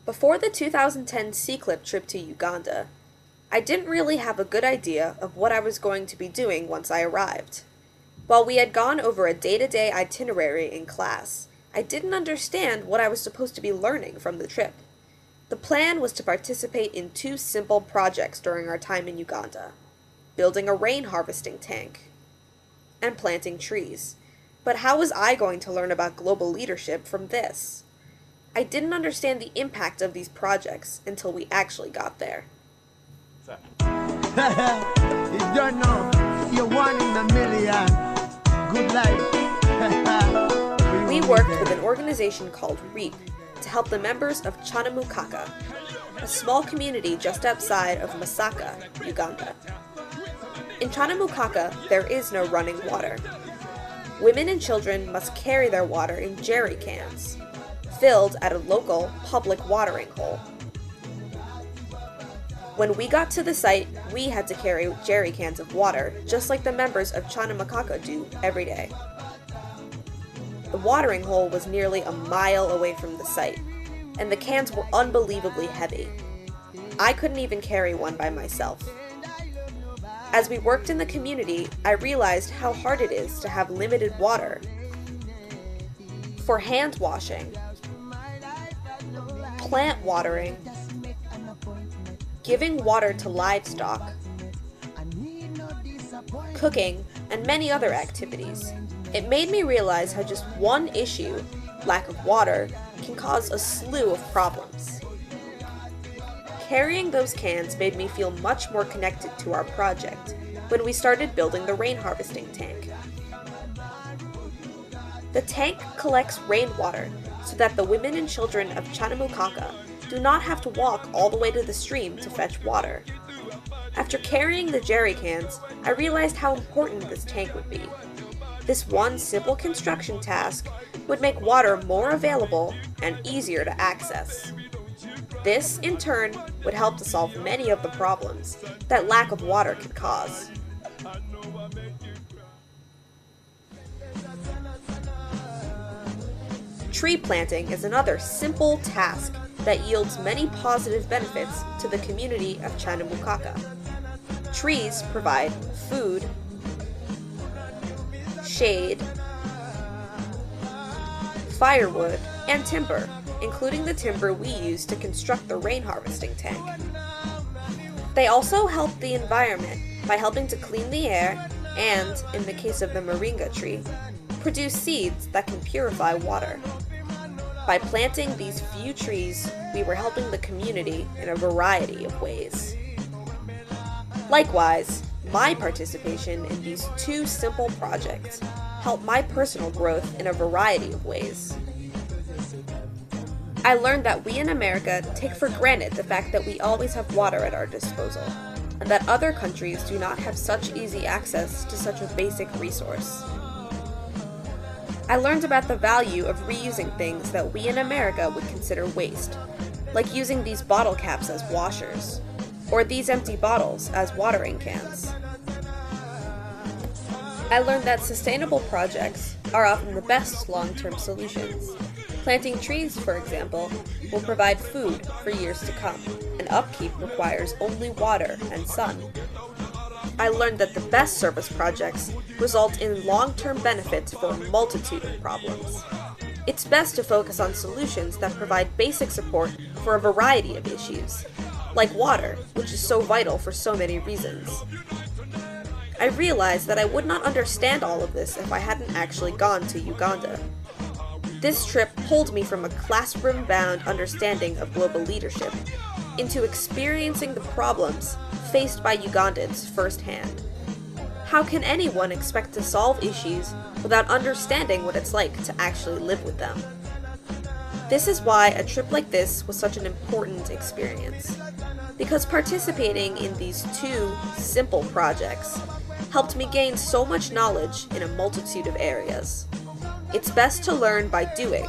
Before the 2010 C-Clip trip to Uganda, I didn't really have a good idea of what I was going to be doing once I arrived. While we had gone over a day-to-day itinerary in class, I didn't understand what I was supposed to be learning from the trip. The plan was to participate in two simple projects during our time in Uganda: building a rain harvesting tank and planting trees. But how was I going to learn about global leadership from this? I didn't understand the impact of these projects until we actually got there. You don't know, you're one in a million. Good life. We worked with an organization called REAP to help the members of Chanamukaka, a small community just outside of Masaka, Uganda. In Chanamukaka, there is no running water. Women and children must carry their water in jerry cans, filled at a local public watering hole. When we got to the site, we had to carry jerry cans of water, just like the members of Chanamukaka do every day. The watering hole was nearly a mile away from the site, and the cans were unbelievably heavy. I couldn't even carry one by myself. As we worked in the community, I realized how hard it is to have limited water for hand washing, plant watering, giving water to livestock, cooking, and many other activities. It made me realize how just one issue, lack of water, can cause a slew of problems. Carrying those cans made me feel much more connected to our project when we started building the rain harvesting tank. The tank collects rainwater so that the women and children of Chanamukaka do not have to walk all the way to the stream to fetch water. After carrying the jerry cans, I realized how important this tank would be. This one simple construction task would make water more available and easier to access. This, in turn, would help to solve many of the problems that lack of water can cause. Tree planting is another simple task that yields many positive benefits to the community of Chanamukaka. Trees provide food, shade, firewood, and timber, including the timber we use to construct the rain harvesting tank. They also help the environment by helping to clean the air and, in the case of the moringa tree, produce seeds that can purify water. By planting these few trees, we were helping the community in a variety of ways. Likewise, my participation in these two simple projects helped my personal growth in a variety of ways. I learned that we in America take for granted the fact that we always have water at our disposal, and that other countries do not have such easy access to such a basic resource. I learned about the value of reusing things that we in America would consider waste, like using these bottle caps as washers, or these empty bottles as watering cans. I learned that sustainable projects are often the best long-term solutions. Planting trees, for example, will provide food for years to come, and upkeep requires only water and sun. I learned that the best service projects result in long-term benefits for a multitude of problems. It's best to focus on solutions that provide basic support for a variety of issues, like water, which is so vital for so many reasons. I realized that I would not understand all of this if I hadn't actually gone to Uganda. This trip pulled me from a classroom-bound understanding of global leadership into experiencing the problems faced by Ugandans firsthand. How can anyone expect to solve issues without understanding what it's like to actually live with them? This is why a trip like this was such an important experience, because participating in these two simple projects helped me gain so much knowledge in a multitude of areas. It's best to learn by doing,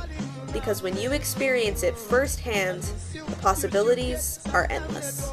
because when you experience it firsthand, the possibilities are endless.